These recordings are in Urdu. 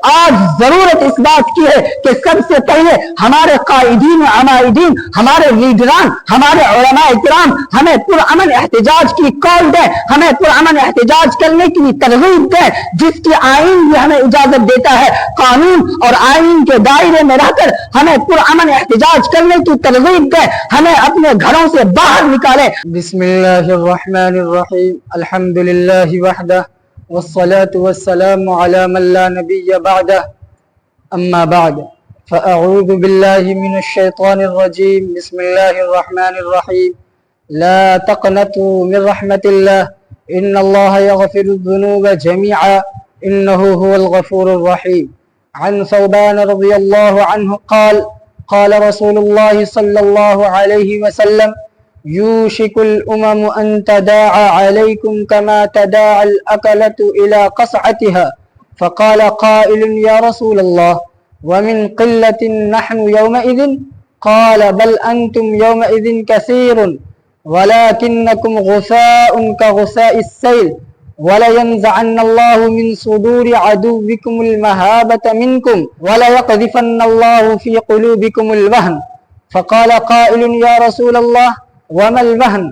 آج ضرورت اس بات کی ہے کہ سب سے پہلے ہمارے قائدین عمائدین، ہمارے لیڈران، ہمارے علماء کرام ہمیں پرامن احتجاج کی کال دیں، ہمیں پرامن احتجاج کرنے کی ترغیب دیں، جس کی آئین بھی ہمیں اجازت دیتا ہے۔ قانون اور آئین کے دائرے میں رہ کر ہمیں پرامن احتجاج کرنے کی ترغیب دیں، ہمیں اپنے گھروں سے باہر نکالیں۔ بسم اللہ الرحمن الرحیم، الحمد للہ وحدہ والصلاة والسلام على من لا نبی بعدہ، اما بعد فاعوذ باللہ من الشیطان الرجیم، بسم اللہ الرحمن الرحیم، لا تقنطوا من رحمت اللہ ان اللہ یغفر الذنوب جميعا انه هو الغفور الرحیم۔ عن ثوبان رضی اللہ عنہ قال قال رسول اللہ صلی اللہ علیہ وسلم يوشك الأمم أن تداعى عليكم كما تداعى الأكلة إلى قصعتها، فقال قائل يا رسول الله ومن قلة نحن يومئذ؟ قال بل أنتم يومئذ كثير ولكنكم غثاء كغثاء السيل، ولينزعن الله من صدور عدوكم المهابة منكم وليقذفن الله في قلوبكم الوهن، فقال قائل يا رسول الله وما الوهن؟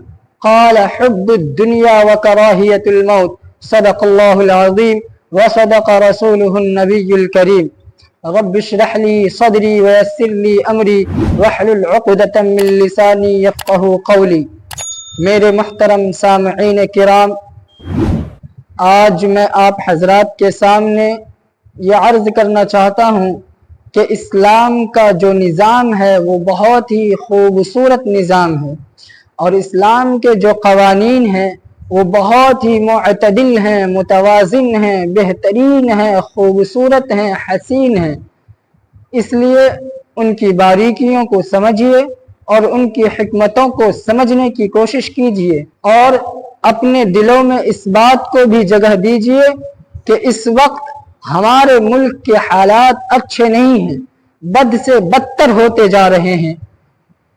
قال حب الدنيا وكراهية الموت، صدق الله العظيم وصدق رسوله النبي الكريم۔ رب اشرح لي صدري ويسر لي أمري واحلل عقدة من لساني يفقهوا قولي۔ میرے محترم سامعین کرام، آج میں آپ حضرات کے سامنے یہ عرض کرنا چاہتا ہوں کہ اسلام کا جو نظام ہے وہ بہت ہی خوبصورت نظام ہے، اور اسلام کے جو قوانین ہیں وہ بہت ہی معتدل ہیں، متوازن ہیں، بہترین ہیں، خوبصورت ہیں، حسین ہیں۔ اس لیے ان کی باریکیوں کو سمجھیے اور ان کی حکمتوں کو سمجھنے کی کوشش کیجیے، اور اپنے دلوں میں اس بات کو بھی جگہ دیجیے کہ اس وقت ہمارے ملک کے حالات اچھے نہیں ہیں، بد سے بدتر ہوتے جا رہے ہیں۔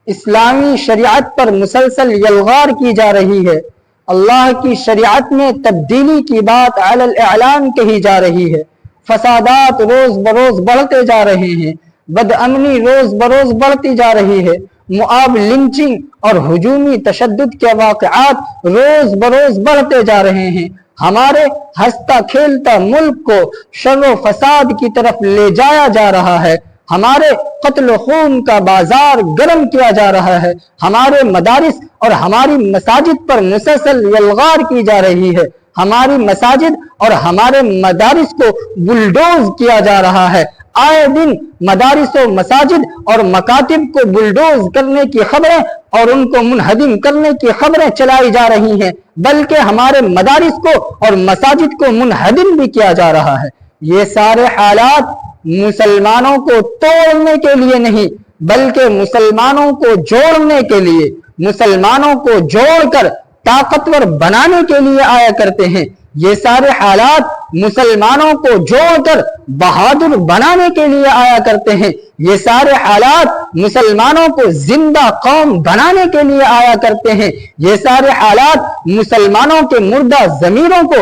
اسلامی شریعت پر مسلسل یلغار کی جا رہی ہے، اللہ کی شریعت میں تبدیلی کی بات علی الاعلان کہی جا رہی ہے، فسادات روز بروز بڑھتے جا رہے ہیں، بدامنی روز بروز بڑھتی جا رہی ہے، معاب لنچنگ اور ہجومی تشدد کے واقعات روز بروز بڑھتے جا رہے ہیں۔ ہمارے ہنستا کھیلتا ملک کو شر و فساد کی طرف لے جایا جا رہا ہے، ہمارے قتل و خون کا بازار گرم کیا جا رہا ہے، ہمارے مدارس اور ہماری مساجد پر مسلسل یلغار کی جا رہی ہے، ہماری مساجد اور ہمارے مدارس کو بلڈوز کیا جا رہا ہے۔ آئے دن مدارس و مساجد اور مکاتب کو بلڈوز کرنے کی خبریں اور ان کو منہدم کرنے کی خبریں چلائی جا رہی ہیں، بلکہ ہمارے مدارس کو اور مساجد کو منہدم بھی کیا جا رہا ہے۔ یہ سارے حالات مسلمانوں کو توڑنے کے لیے نہیں بلکہ مسلمانوں کو جوڑنے کے لیے، مسلمانوں کو جوڑ کر طاقتور بنانے کے لیے آیا کرتے ہیں۔ یہ سارے حالات مسلمانوں کو جوڑ کر بہادر بنانے کے لیے آیا کرتے ہیں۔ یہ سارے حالات مسلمانوں کو زندہ قوم بنانے کے لیے آیا کرتے ہیں۔ یہ سارے حالات مسلمانوں کے مردہ ضمیروں کو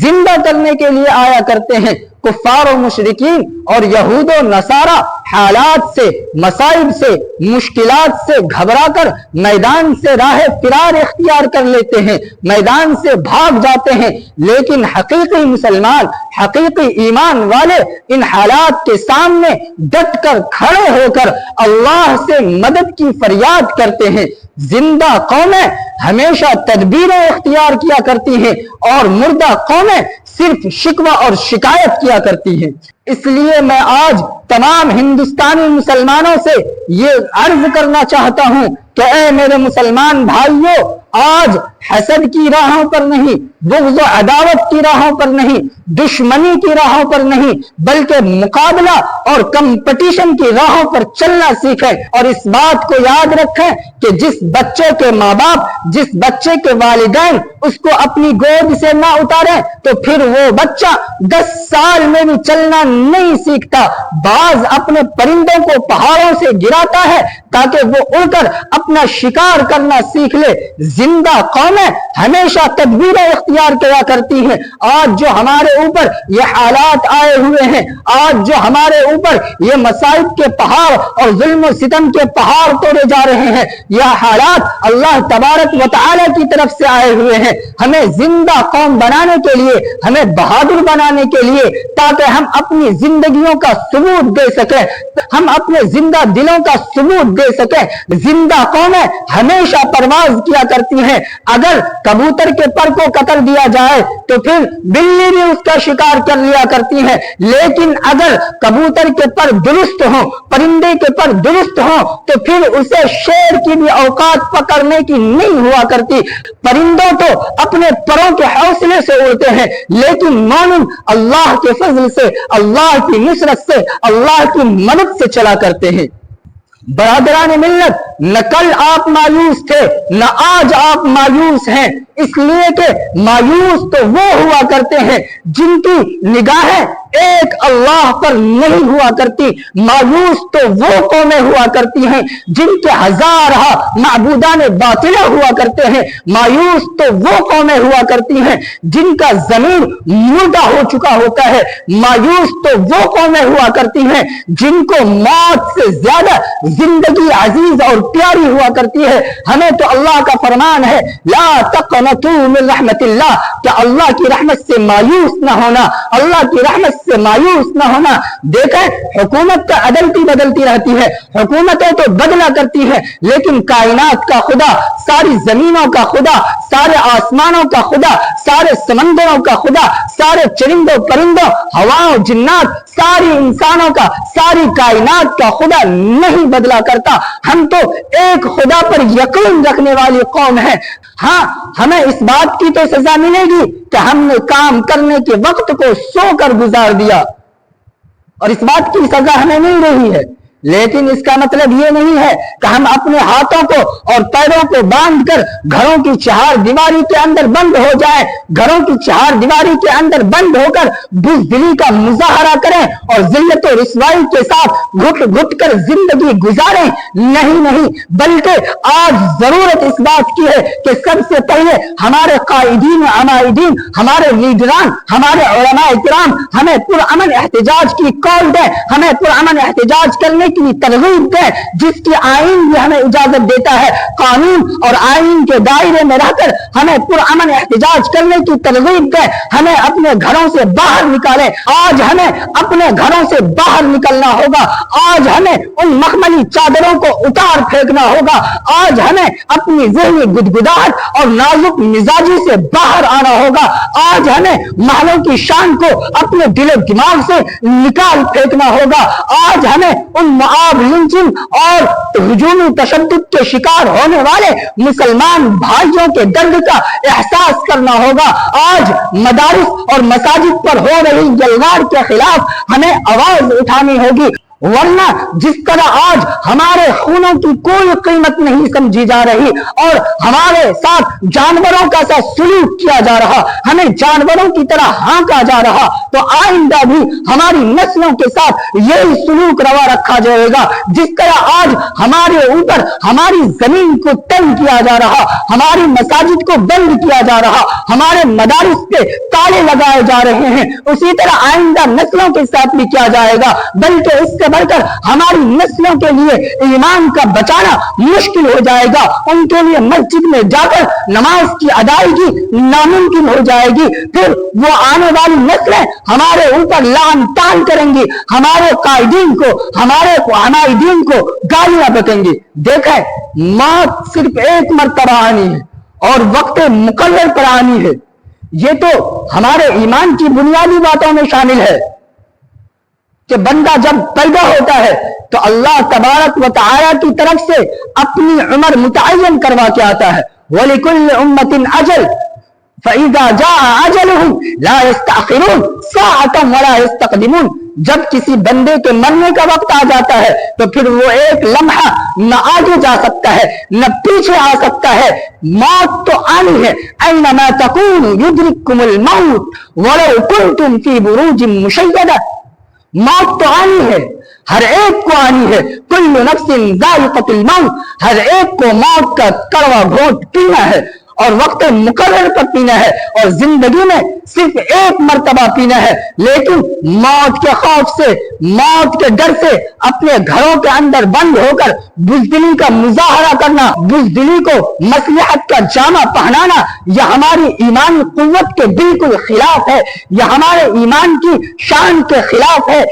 زندہ کرنے کے لیے آیا کرتے ہیں۔ کفار و مشرکین اور یہود و نصارہ حالات سے، مصائب سے، مشکلات سے گھبرا کر میدان سے راہ فرار اختیار کر لیتے ہیں، میدان سے بھاگ جاتے ہیں، لیکن حقیقی مسلمان، حقیقی ایمان والے ان حالات کے سامنے ڈٹ کر کھڑے ہو کر اللہ سے مدد کی فریاد کرتے ہیں۔ زندہ قومیں ہمیشہ تدبیریں اختیار کیا کرتی ہیں اور مردہ قومیں صرف شکوہ اور شکایت کیا کرتی ہیں۔ اس لیے میں آج تمام ہندوستانی مسلمانوں سے یہ عرض کرنا چاہتا ہوں کہ اے میرے مسلمان بھائیوں، آج حسد کی راہوں پر نہیں، بغض و عداوت کی راہوں پر نہیں، دشمنی کی راہوں پر نہیں، بلکہ مقابلہ اور کمپٹیشن کی راہوں پر چلنا سیکھیں، اور اس بات کو یاد رکھیں کہ جس بچے کے ماں باپ، جس بچے کے والدین اس کو اپنی گود سے نہ اتاریں تو پھر وہ بچہ 10 سال میں بھی چلنا نہیں سیکھتا۔ بعض اپنے پرندوں کو پہاڑوں سے گراتا ہے، تاکہ وہ اڑ کر اپنا شکار کرنا سیکھ لے۔ زندہ قومیں ہمیشہ تدبیریں اختیار کیا کرتی ہیں۔ آج جو ہمارے اوپر یہ حالات آئے ہوئے ہیں، آج جو ہمارے اوپر یہ مصائب کے پہاڑ اور ظلم و ستم کے پہاڑ توڑے جا رہے ہیں، یہ حالات اللہ تبارک و تعالی کی طرف سے آئے ہوئے ہیں ہمیں زندہ قوم بنانے کے لیے، ہمیں بہادر بنانے کے لیے، تاکہ ہم اپنی زندگیوں کا ثبوت دے سکیں، ہم اپنے زندہ دلوں کا ثبوت دے سکیں۔ زندہ قومیں ہمیشہ پرواز کیا کرتی ہیں۔ اگر کبوتر کے پر کو قتل دیا جائے تو پھر بلی بھی اس کا شکار کر لیا کرتی ہے، لیکن اگر کبوتر کے پر درست ہوں، پرندے کے پر درست ہوں، تو پھر اسے شیر کی بھی اوقات پکڑنے کی نہیں ہوا کرتی۔ پرندوں تو اپنے پروں کے حوصلے سے اڑتے ہیں، لیکن مومن اللہ کے فضل سے، اللہ کی نصرت سے، اللہ کی مدد سے چلا کرتے ہیں۔ برادران ملت، نہ کل آپ مایوس تھے نہ آج آپ مایوس ہیں، اس لیے کہ مایوس تو وہ ہوا کرتے ہیں جن کی نگاہیں ایک اللہ پر نہیں ہوا کرتی۔ مایوس تو وہ قومیں ہوا کرتی ہیں جن کے ہزارہ معبودان باطلہ ہوا کرتے ہیں۔ مایوس تو وہ قومیں ہوا کرتی ہیں جن کا ضمیر مردہ ہو چکا ہوتا ہے۔ مایوس تو وہ قومیں ہوا کرتی ہیں جن کو موت سے زیادہ زندگی عزیز اور پیاری ہوا کرتی ہے۔ ہمیں تو اللہ کا فرمان ہے، لا تقنطوا من رحمت اللہ، کہ اللہ کی رحمت سے مایوس نہ ہونا، اللہ کی رحمت سے مایوس نہ ہونا۔ دیکھیں، حکومت کا عدلتی بدلتی رہتی ہے، حکومتیں تو بدلا کرتی ہے، لیکن کائنات کا خدا، ساری زمینوں کا خدا، سارے آسمانوں کا خدا، سارے سمندروں کا خدا، سارے چرندوں پرندوں، ہواؤں جنات، ساری انسانوں کا، ساری کائنات کا خدا نہیں بدلا کرتا۔ ہم تو ایک خدا پر یقین رکھنے والی قوم ہے۔ ہاں، ہمیں اس بات کی تو سزا ملے گی کہ ہم نے کام کرنے کے وقت کو سو کر گزار دیا، اور اس بات کی سزا ہمیں مل رہی ہے، لیکن اس کا مطلب یہ نہیں ہے کہ ہم اپنے ہاتھوں کو اور پیروں کو باندھ کر گھروں کی چہار دیواری کے اندر بند ہو جائیں، گھروں کی چہار دیواری کے اندر بند ہو کر بزدلی کا مظاہرہ کریں اور ذلت و رسوائی کے ساتھ گھٹ گھٹ کر زندگی گزاریں۔ نہیں، بلکہ آج ضرورت اس بات کی ہے کہ سب سے پہلے ہمارے قائدین عمائدین، ہمارے لیڈران، ہمارے علماء کرام ہمیں پرامن احتجاج کی کال دیں، ہمیں پرامن احتجاج کرنے کی ترغیب دیں، جس کی آئین بھی ہمیں اجازت دیتا ہے۔ قانون اور آئین کے دائرے میں رہ کر ہمیں پرامن احتجاج کرنے کی ترغیب دیں، ہمیں اپنے گھروں سے باہر نکالیں۔ آج ہمیں اپنے گھروں سے باہر نکلنا ہوگا، آج ہمیں ان مخملی چادروں کو اتار پھینکنا ہوگا، آج ہمیں اپنی ذہنی گدگداہٹ اور نازک مزاجی سے باہر آنا ہوگا، آج ہمیں محلوں کی شان کو اپنے دل و دماغ سے نکال پھینکنا ہوگا، آج ہمیں ان معاب لنچنگ اور ہجومی تشدد کے شکار ہونے والے مسلمان بھائیوں کے درد کا احساس کرنا ہوگا۔ آج مدارس اور مساجد پر ہو رہی یلغار کے خلاف ہمیں آواز اٹھانی ہوگی، ورنہ جس طرح آج ہمارے خونوں کی کوئی قیمت نہیں سمجھی جا رہی اور ہمارے ساتھ جانوروں کا سا سلوک کیا جا رہا، ہمیں جانوروں کی طرح ہانکا جا رہا، تو آئندہ بھی ہماری نسلوں کے ساتھ یہی سلوک روا رکھا جائے گا۔ جس طرح آج ہمارے اوپر ہماری زمین کو تنگ کیا جا رہا، ہماری مساجد کو بند کیا جا رہا، ہمارے مدارس پہ تالے لگائے جا رہے ہیں، اسی طرح آئندہ نسلوں کے ساتھ بھی کیا جائے گا، بلکہ اس سے بڑھ کر ہماری نسلوں کے لیے ایمان کا بچانا مشکل ہو جائے گا، ان کے لیے مسجد میں جا کر نماز کی ادائیگی ناممکن ہو جائے گی، پھر وہ آنے والی نسلیں ہمارے اوپر لعن طعن کریں گی، ہمارے قائدین کو، ہمارے عمائدین کو گالیاں بکیں گی۔ دیکھیں، موت صرف ایک مرتبہ آنی ہے اور وقت مقرر پر آنی ہے، یہ تو ہمارے ایمان کی بنیادی باتوں میں شامل ہے کہ بندہ جب پیدا ہوتا ہے تو اللہ تبارک و تعالی کی طرف سے اپنی عمر متعین کروا کے آتا ہے۔ وَلِكُلِّ أُمَّةٍ أَجَلٌ فَإِذَا جَاءَ أَجَلُهُمْ لَا يَسْتَأْخِرُونَ سَاعَةً وَلَا يَسْتَقْدِمُونَ۔ جب کسی بندے کے مرنے کا وقت آ جاتا ہے تو پھر وہ ایک لمحہ نہ آگے جا سکتا ہے نہ پیچھے آ سکتا ہے۔ موت تو آنی ہے، أَيْنَمَا تَكُونُوا يُدْرِككُمُ الْمَوْتُ وَلَوْ كُنْتُمْ فِي بُرُوجٍ مُشَيَّدَةٍ۔ موت تو آنی ہے، ہر ایک کو آنی ہے، کل نفس ذائقۃ الموت، ہر ایک کو موت کا کڑوا گھونٹ پینا ہے اور وقت مقرر پر پینا ہے، اور زندگی میں صرف ایک مرتبہ پینا ہے، لیکن موت کے خوف سے، موت کے ڈر سے اپنے گھروں کے اندر بند ہو کر بزدلی کا مظاہرہ کرنا، بزدلی کو مصلحت کا جامہ پہنانا، یہ ہماری ایمانی قوت کے بالکل خلاف ہے، یہ ہمارے ایمان کی شان کے خلاف ہے،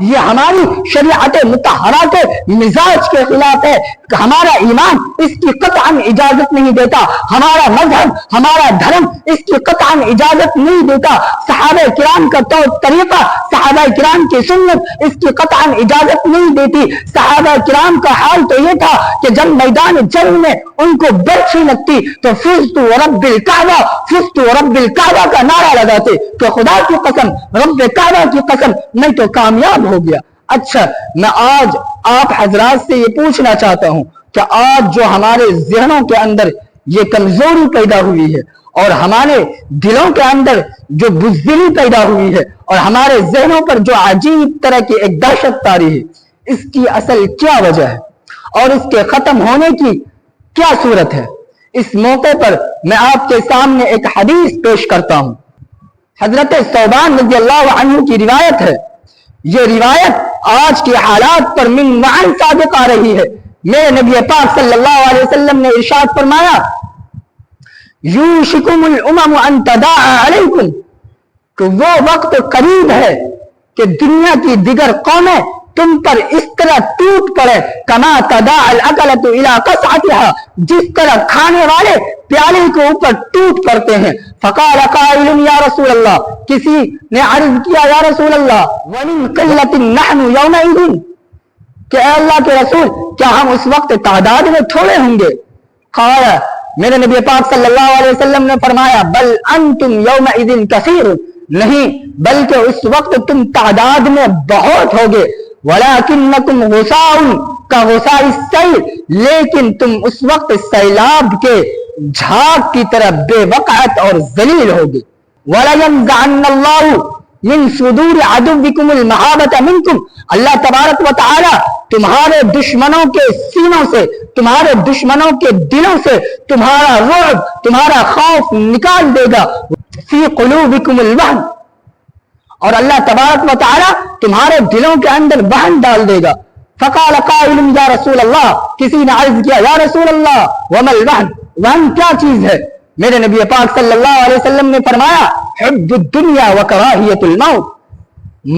یہ ہماری شریعت مطہرہ کے مزاج کے خلاف ہے۔ ہمارا ایمان اس کی قطعاً اجازت نہیں دیتا، ہمارا مذہب، ہمارا دھرم اس کی قطعاً اجازت نہیں دیتا، صحابہ کرام کا طور طریقہ، صحابہ کرام کی سنت اس کی قطعاً اجازت نہیں دیتی۔ صحابہ کرام کا حال تو یہ تھا کہ جب میدان جنگ میں ان کو برچھی لگتی تو فزت ورب الکعبہ، فزت ورب الکعبہ کا نعرہ لگاتے کہ خدا کی قسم، رب کعبہ کی قسم، میں تو کامیاب ہو گیا۔ اچھا، میں آج آپ حضرات سے یہ پوچھنا چاہتا ہوں کہ آج جو ہمارے ذہنوں کے اندر یہ کمزوری پیدا ہوئی ہے اور ہمارے دلوں کے اندر جو بزدلی پیدا ہوئی ہے اور ہمارے ذہنوں پر جو عجیب طرح کی ایک دہشت طاری ہے، اس کی اصل کیا وجہ ہے اور اس کے ختم ہونے کی کیا صورت ہے؟ اس موقع پر میں آپ کے سامنے ایک حدیث پیش کرتا ہوں۔ حضرت ثوبان رضی اللہ عنہ کی روایت ہے، یہ روایت آج کے حالات پر من معن صادق آ رہی ہے۔ میرے نبی پاک صلی اللہ علیہ وسلم نے ارشاد فرمایا، یوشکم الامم ان تداعى علیکم، کہ وہ وقت قریب ہے کہ دنیا کی دیگر قومیں تم پر اس طرح ٹوٹ پڑے، کما تداعى الاکلۃ الی قصعتها، جس طرح کھانے والے پیالے کے اوپر ٹوٹ پڑتے ہیں۔ فقال قائل یا رسول اللہ، کسی نے عرض کیا یا رسول اللہ، ومن قلۃ نحن یومئذ، کہ اے اللہ کے رسول کیا ہم اس وقت تعداد میں تھوڑے ہوں گے؟ قال، میرے نبی پاک صلی اللہ علیہ وسلم نے فرمایا، بل انتم یومئذ کثیر، نہیں بلکہ اس وقت تم تعداد میں بہت ہوگے، ولکنکم غثاء کغثاء السیل، لیکن تم اس وقت سیلاب کے جھاگ کی طرح بے وقعت اور ذلیل ہوگے۔ وَلَيَنزَعَنَّ اللَّهُ من صدور عدوکم المحابۃ منکم، اللہ تبارک و تعالی تمہارے دشمنوں کے سینوں سے، تمہارے دشمنوں کے دلوں سے تمہارا رعب، تمہارا خوف نکال دے گا۔ فی قلوبکم الوہن، اور اللہ تبارک و تعالی تمہارے دلوں کے اندر وہن ڈال دے گا۔ فقال قائل یا رسول اللہ، کسی نے عرض کیا یا رسول اللہ وما الوہن، وہن کیا چیز ہے؟ میرے نبی پاک صلی اللہ علیہ وسلم نے فرمایا، حب الدنیا وکراہیت الموت،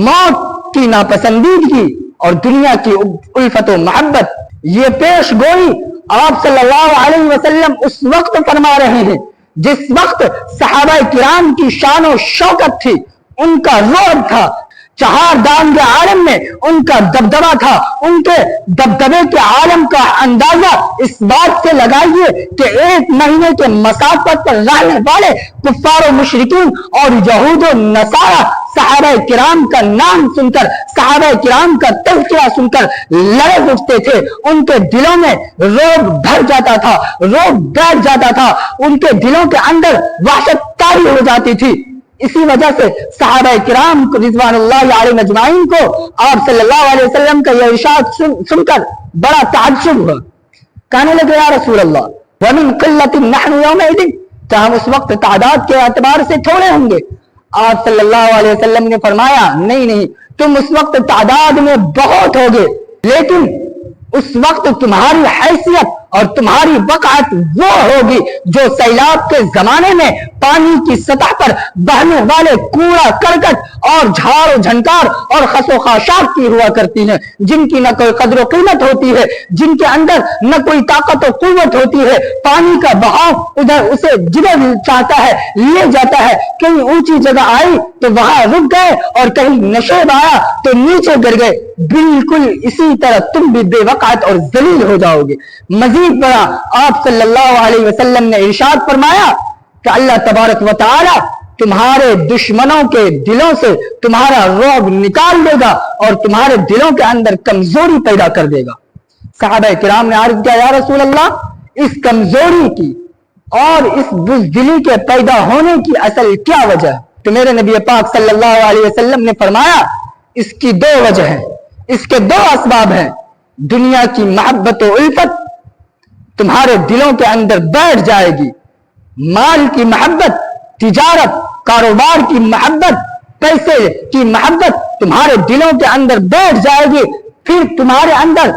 موت کی ناپسندیدگی اور دنیا کی الفت و محبت۔ یہ پیش گوئی آپ صلی اللہ علیہ وسلم اس وقت فرما رہے ہیں جس وقت صحابہ کرام کی شان و شوکت تھی، ان کا رعب تھا، چہار دانگ عالم میں ان کا دبدبہ تھا۔ ان کے دبدبے کے عالم کا اندازہ اس بات سے لگائیے کہ ایک مہینے کے مسافت پر رہنے والے کفار و مشرکین اور یہود و نصارہ صحابہ کرام کا نام سن کر، صحابہ کرام کا تذکرہ سن کر لرز اٹھتے تھے، ان کے دلوں میں رعب بھر جاتا تھا، رعب بیٹھ جاتا تھا، ان کے دلوں کے اندر وحشت طاری ہو جاتی تھی۔ اسی وجہ سے صحابہ کرام رضوان اللہ علیہ اجمعین کو آپ صلی اللہ علیہ وسلم کا یہ ارشاد سن کر بڑا تعجب ہوا۔ کہنے لگے یا رسول اللہ ومن قلۃ نحن یومئذ، کیا ہم اس وقت تعداد کے اعتبار سے تھوڑے ہوں گے؟ آپ صلی اللہ علیہ وسلم نے فرمایا، نہیں، تم اس وقت تعداد میں بہت ہوگے، لیکن اس وقت تمہاری حیثیت اور تمہاری وقعت وہ ہوگی جو سیلاب کے زمانے میں پانی کی سطح پر بہنے والے کوڑا کرکٹ اور جھاڑ و جھنکار اور خس و خاشاک کی ہوا کرتی ہیں، جن کی نہ کوئی قدر و قیمت ہوتی ہے، جن کے اندر نہ کوئی طاقت و قوت ہوتی ہے۔ پانی کا بہاؤ ادھر اسے جدھر چاہتا ہے لے جاتا ہے، کہیں اونچی جگہ آئی تو وہاں رک گئے اور کہیں نشیب آیا تو نیچے گر گئے۔ بالکل اسی طرح تم بھی بے وقعت اور ذلیل ہو جاؤ گے۔ مزید بڑا آپ صلی اللہ علیہ وسلم نے ارشاد فرمایا کہ اللہ تبارک و تعالی تمہارے دشمنوں کے دلوں سے تمہارا رعب نکال دے گا اور تمہارے دلوں کے اندر کمزوری پیدا کر دے گا۔ صحابہ کرام نے عرض کیا یا رسول اللہ، اس کمزوری کی اور اس بزدلی کے پیدا ہونے کی اصل کیا وجہ ہے؟ تو میرے نبی پاک صلی اللہ علیہ وسلم نے فرمایا، اس کی دو وجہ ہیں، اس کے دو اسباب ہیں۔ دنیا کی محبت و الفت تمہارے دلوں کے اندر بیٹھ جائے گی، مال کی محبت، تجارت، کاروبار کی محبت، پیسے کی محبت تمہارے دلوں کے اندر بیٹھ جائے گی، پھر تمہارے اندر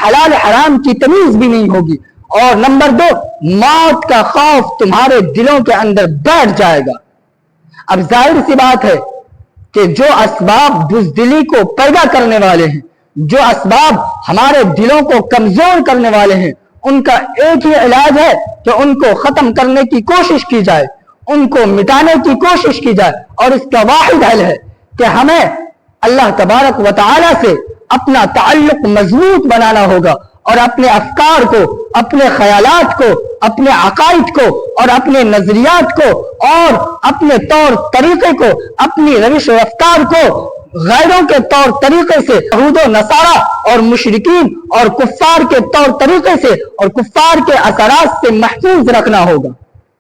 حلال حرام کی تمیز بھی نہیں ہوگی۔ اور نمبر دو، موت کا خوف تمہارے دلوں کے اندر بیٹھ جائے گا۔ اب ظاہر سی بات ہے کہ جو اسباب بزدلی کو پیدا کرنے والے ہیں، جو اسباب ہمارے دلوں کو کمزور کرنے والے ہیں، ان کا ایک ہی علاج ہے کہ ان کو ختم کرنے کی کوشش کی جائے، ان کو مٹانے کی کوشش کی جائے، اور اس کا واحد حل ہے کہ ہمیں اللہ تبارک و تعالی سے اپنا تعلق مضبوط بنانا ہوگا، اور اپنے افکار کو، اپنے خیالات کو، اپنے عقائد کو، اور اپنے نظریات کو، اور اپنے طور طریقے کو، اپنی روش و افکار کو غیروں کے طور طریقے سے، یہود و نصارہ اور مشرکین اور کفار کے طور طریقے سے اور کفار کے اثرات سے محفوظ رکھنا ہوگا۔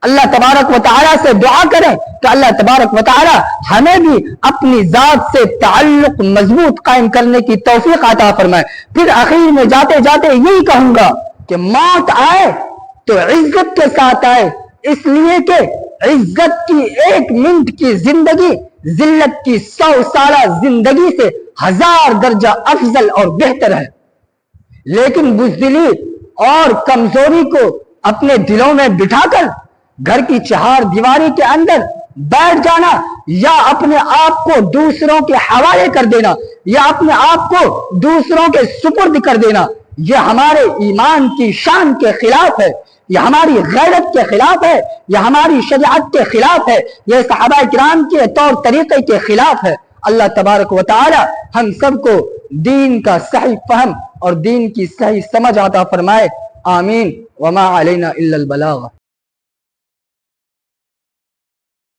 اللہ تبارک و تعالیٰ سے دعا کریں کہ اللہ تبارک و تعالیٰ ہمیں بھی اپنی ذات سے تعلق مضبوط قائم کرنے کی توفیق عطا فرمائے۔ پھر آخر میں جاتے جاتے یہی کہوں گا کہ موت آئے تو عزت کے ساتھ آئے، اس لیے کہ عزت کی 1 منٹ کی زندگی ذلت کی 100 سالہ زندگی سے 1000 درجہ افضل اور بہتر ہے۔ لیکن بزدلی اور کمزوری کو اپنے دلوں میں بٹھا کر گھر کی 4 دیواری کے اندر بیٹھ جانا، یا اپنے آپ کو دوسروں کے حوالے کر دینا، یا اپنے آپ کو دوسروں کے سپرد کر دینا، یہ ہمارے ایمان کی شان کے خلاف ہے، یہ ہماری غیرت کے خلاف ہے، یہ ہماری شریعت کے خلاف ہے، یہ صحابہ کرام کے طور طریقے کے خلاف ہے۔ اللہ تبارک و تعالی ہم سب کو دین کا صحیح فہم اور دین کی صحیح سمجھ عطا فرمائے، آمین۔ وما علینا الا البلاغ۔